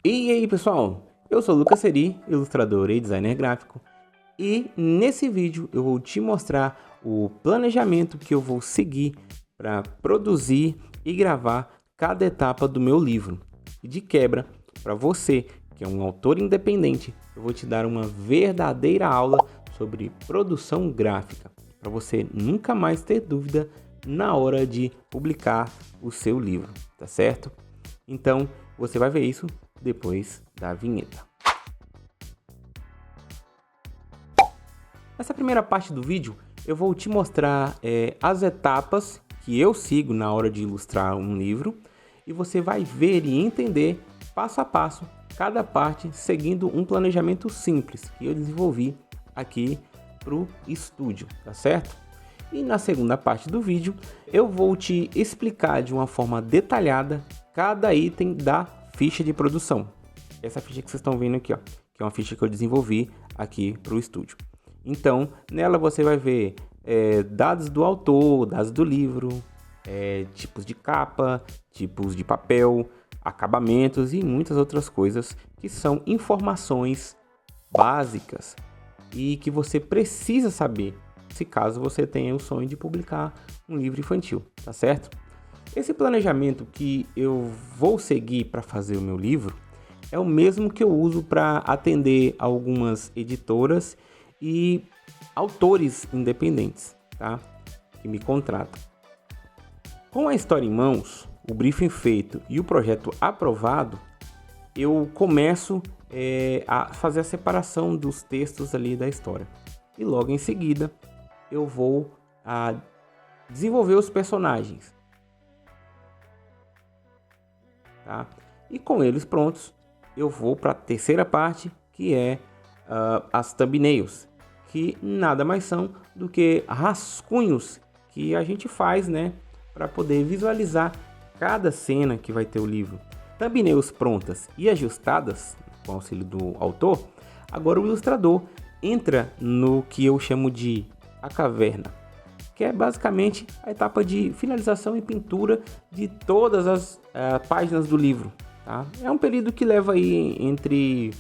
E aí pessoal, eu sou o Lucas Seri, ilustrador e designer gráfico, e nesse vídeo eu vou te mostrar o planejamento que eu vou seguir para produzir e gravar cada etapa do meu livro. E de quebra, para você que é um autor independente, eu vou te dar uma verdadeira aula sobre produção gráfica, para você nunca mais ter dúvida na hora de publicar o seu livro, tá certo? Então, você vai ver isso depois da vinheta. Nessa primeira parte do vídeo, eu vou te mostrar as etapas que eu sigo na hora de ilustrar um livro e você vai ver e entender passo a passo cada parte seguindo um planejamento simples que eu desenvolvi aqui para o estúdio, tá certo? E na segunda parte do vídeo, eu vou te explicar de uma forma detalhada cada item da ficha de produção. Essa ficha que vocês estão vendo aqui, ó, que é uma ficha que eu desenvolvi aqui para o estúdio. Então, nela você vai ver dados do autor, dados do livro, tipos de capa, tipos de papel, acabamentos e muitas outras coisas que são informações básicas e que você precisa saber se caso você tenha o sonho de publicar um livro infantil, tá certo? Esse planejamento que eu vou seguir para fazer o meu livro é o mesmo que eu uso para atender algumas editoras e autores independentes, tá? Que me contratam. Com a história em mãos, o briefing feito e o projeto aprovado, eu começo a fazer a separação dos textos ali da história. E logo em seguida, eu vou desenvolver os personagens. Tá? E com eles prontos, eu vou para a terceira parte, que é as thumbnails, que nada mais são do que rascunhos que a gente faz, né, para poder visualizar cada cena que vai ter o livro. Thumbnails prontas e ajustadas com o auxílio do autor, agora o ilustrador entra no que eu chamo de a caverna, que é basicamente a etapa de finalização e pintura de todas as páginas do livro. Tá? É um período que leva aí entre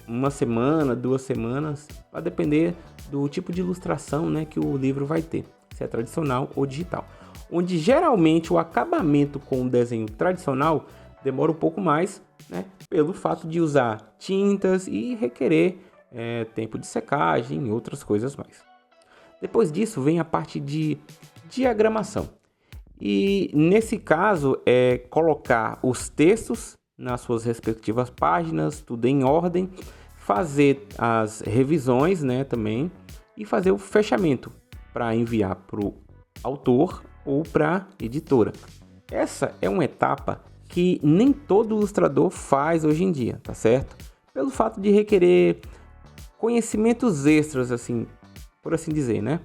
uma semana, 2 semanas, vai depender do tipo de ilustração, né, que o livro vai ter, se é tradicional ou digital. Onde geralmente o acabamento com o desenho tradicional demora um pouco mais, né, pelo fato de usar tintas e requerer tempo de secagem e outras coisas mais. Depois disso vem a parte de diagramação. E nesse caso é colocar os textos nas suas respectivas páginas, tudo em ordem, fazer as revisões, né, também, e fazer o fechamento para enviar para o autor ou para a editora. Essa é uma etapa que nem todo ilustrador faz hoje em dia, tá certo? Pelo fato de requerer conhecimentos extras, assim, por assim dizer, né?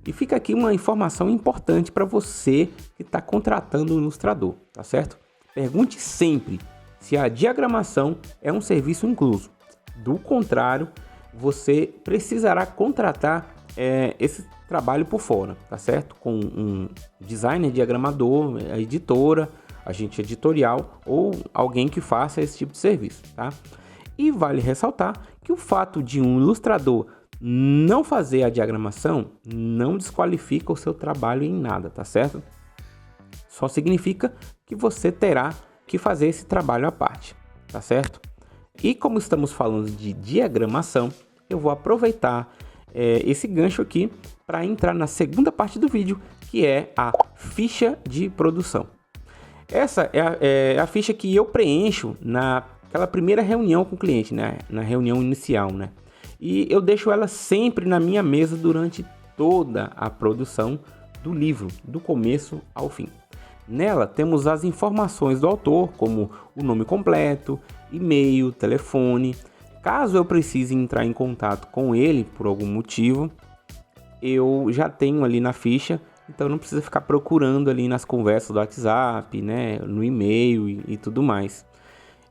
E fica aqui uma informação importante para você que está contratando um ilustrador, tá certo? Pergunte sempre se a diagramação é um serviço incluso. Do contrário, você precisará contratar esse trabalho por fora, tá certo? Com um designer diagramador, a editora, agente editorial ou alguém que faça esse tipo de serviço, tá? E vale ressaltar que o fato de um ilustrador não fazer a diagramação não desqualifica o seu trabalho em nada, tá certo? Só significa que você terá que fazer esse trabalho à parte, tá certo? E como estamos falando de diagramação, eu vou aproveitar esse gancho aqui para entrar na segunda parte do vídeo, que é a ficha de produção. Essa é a ficha que eu preencho naquela primeira reunião com o cliente, né? Na reunião inicial, né? E eu deixo ela sempre na minha mesa durante toda a produção do livro, do começo ao fim. Nela temos as informações do autor, como o nome completo, e-mail, telefone. Caso eu precise entrar em contato com ele por algum motivo, eu já tenho ali na ficha, então não precisa ficar procurando ali nas conversas do WhatsApp, né, no e-mail e tudo mais.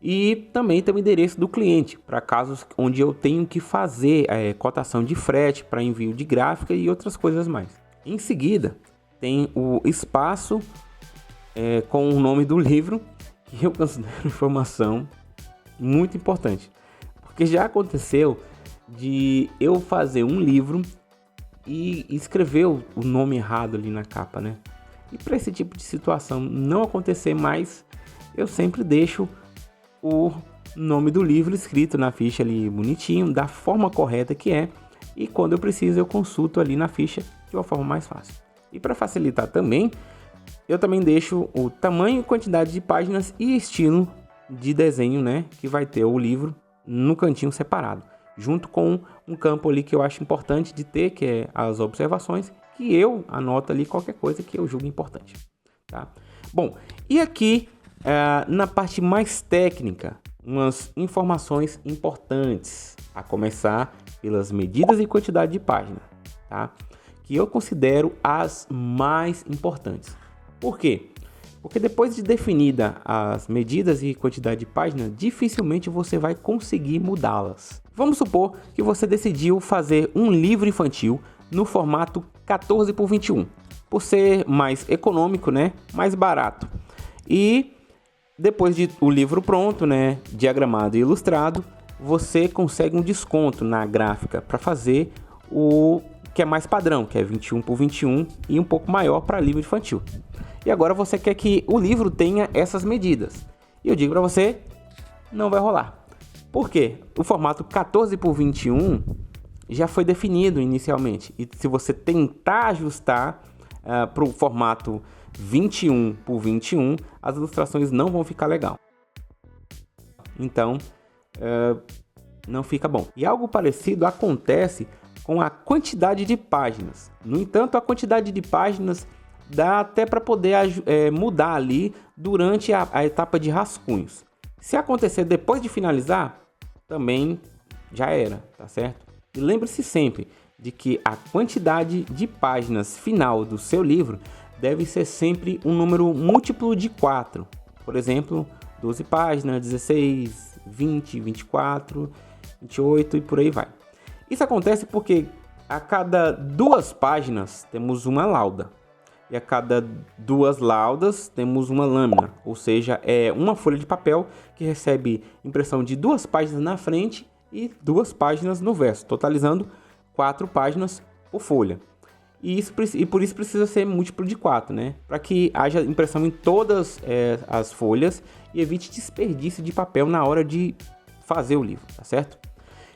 E também tem o endereço do cliente, para casos onde eu tenho que fazer cotação de frete para envio de gráfica e outras coisas mais. Em seguida, tem o espaço com o nome do livro, que eu considero informação muito importante. Porque já aconteceu de eu fazer um livro e escrever o nome errado ali na capa, né? E para esse tipo de situação não acontecer mais, eu sempre deixo o nome do livro escrito na ficha ali bonitinho, da forma correta que é. E quando eu preciso, eu consulto ali na ficha de uma forma mais fácil. E para facilitar também, eu também deixo o tamanho, quantidade de páginas e estilo de desenho, né, que vai ter o livro no cantinho separado, junto com um campo ali que eu acho importante de ter, que é as observações, que eu anoto ali qualquer coisa que eu julgo importante, tá? Bom, e aqui na parte mais técnica, umas informações importantes, a começar pelas medidas e quantidade de página, tá? Que eu considero as mais importantes. Por quê? Porque depois de definida as medidas e quantidade de página, dificilmente você vai conseguir mudá-las. Vamos supor que você decidiu fazer um livro infantil no formato 14 por 21, por ser mais econômico, né? Mais barato. E depois de o livro pronto, né? Diagramado e ilustrado, você consegue um desconto na gráfica para fazer o que é mais padrão, que é 21 por 21 e um pouco maior para livro infantil. E agora você quer que o livro tenha essas medidas. E eu digo para você, não vai rolar. Por quê? O formato 14 por 21 já foi definido inicialmente. E se você tentar ajustar para o formato 21 por 21, as ilustrações não vão ficar legal. Então, não fica bom. E algo parecido acontece com a quantidade de páginas. No entanto, a quantidade de páginas dá até para poder mudar ali durante a etapa de rascunhos. Se acontecer depois de finalizar, também já era, tá certo? E lembre-se sempre de que a quantidade de páginas final do seu livro deve ser sempre um número múltiplo de 4. Por exemplo, 12 páginas, 16, 20, 24, 28 e por aí vai. Isso acontece porque a cada 2 páginas temos uma lauda. E a cada 2 laudas temos uma lâmina, ou seja, é uma folha de papel que recebe impressão de 2 páginas na frente e 2 páginas no verso, totalizando 4 páginas por folha. E por isso precisa ser múltiplo de 4, né? Para que haja impressão em todas as folhas e evite desperdício de papel na hora de fazer o livro, tá certo?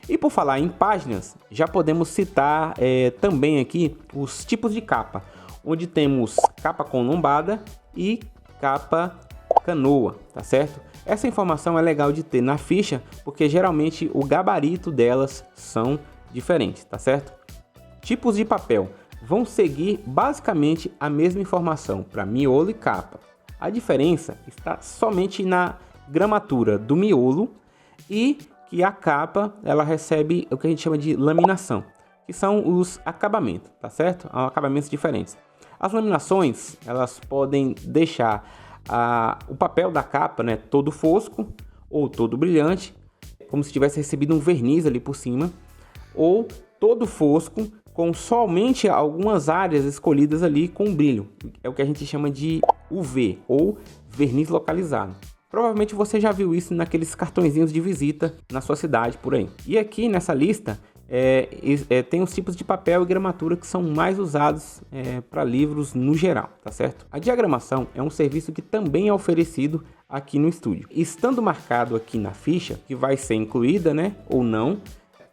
E por falar em páginas, já podemos citar também aqui os tipos de capa, onde temos capa com lombada e capa canoa, tá certo? Essa informação é legal de ter na ficha, porque geralmente o gabarito delas são diferentes, tá certo? Tipos de papel vão seguir basicamente a mesma informação para miolo e capa. A diferença está somente na gramatura do miolo e que a capa ela recebe o que a gente chama de laminação, que são os acabamentos, tá certo? São acabamentos diferentes. As laminações, elas podem deixar o papel da capa, né, todo fosco ou todo brilhante, como se tivesse recebido um verniz ali por cima, ou todo fosco com somente algumas áreas escolhidas ali com brilho. É o que a gente chama de UV, ou verniz localizado. Provavelmente você já viu isso naqueles cartõezinhos de visita na sua cidade por aí. E aqui nessa lista tem os tipos de papel e gramatura que são mais usados para livros no geral, tá certo? A diagramação é um serviço que também é oferecido aqui no estúdio. Estando marcado aqui na ficha, que vai ser incluída, né, ou não,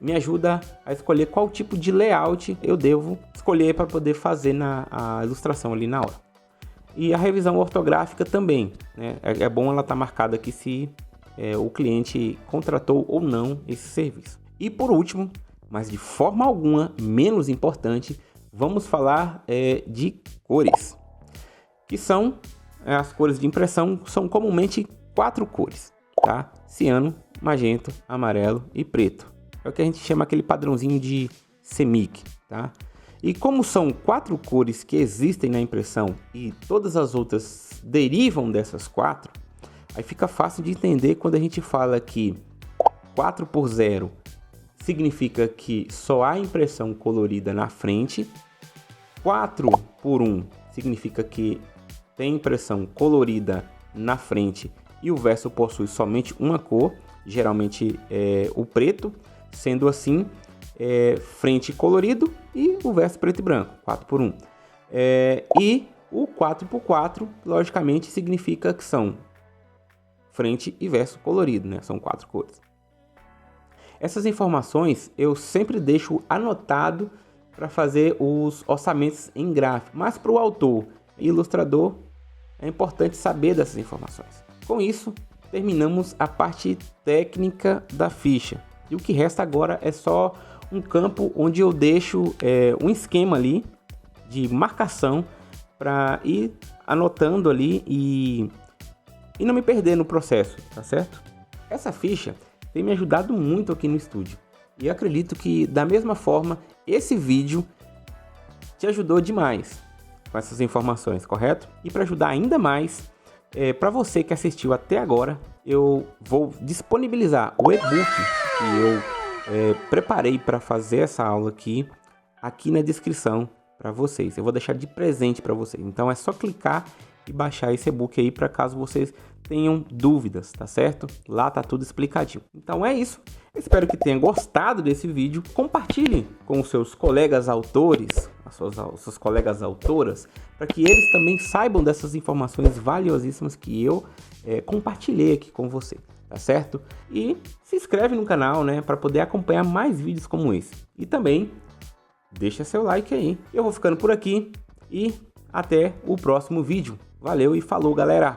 me ajuda a escolher qual tipo de layout eu devo escolher para poder fazer a ilustração ali na hora. E a revisão ortográfica também, né? É bom ela estar marcada aqui se o cliente contratou ou não esse serviço. E por último, mas de forma alguma menos importante, vamos falar de cores, que são as cores de impressão, são comumente 4 cores, tá? Ciano, magenta, amarelo e preto. É o que a gente chama aquele padrãozinho de CMYK, tá? E como são 4 cores que existem na impressão e todas as outras derivam dessas 4, aí fica fácil de entender quando a gente fala que 4 por 0 significa que só há impressão colorida na frente, 4 por 1 significa que tem impressão colorida na frente e o verso possui somente uma cor, geralmente o preto, sendo assim frente colorido e o verso preto e branco, 4x1. E o 4x4, logicamente, significa que são frente e verso colorido, né? São 4 cores. Essas informações eu sempre deixo anotado para fazer os orçamentos em gráfico, mas para o autor e ilustrador é importante saber dessas informações. Com isso, terminamos a parte técnica da ficha. E o que resta agora é só um campo onde eu deixo um esquema ali de marcação para ir anotando ali e não me perder no processo, tá certo? Essa ficha tem me ajudado muito aqui no estúdio. E acredito que da mesma forma esse vídeo te ajudou demais com essas informações, correto? E para ajudar ainda mais, para você que assistiu até agora, eu vou disponibilizar o e-book que eu preparei para fazer essa aula aqui na descrição para vocês. Eu vou deixar de presente para vocês. Então é só clicar e baixar esse e-book aí para caso vocês tenham dúvidas, tá certo? Lá tá tudo explicadinho. Então é isso. Espero que tenham gostado desse vídeo. Compartilhe com os seus colegas autores, as suas colegas autoras, para que eles também saibam dessas informações valiosíssimas que eu compartilhei aqui com você, tá certo? E se inscreve no canal, né, para poder acompanhar mais vídeos como esse. E também deixa seu like aí. Eu vou ficando por aqui e até o próximo vídeo. Valeu e falou, galera!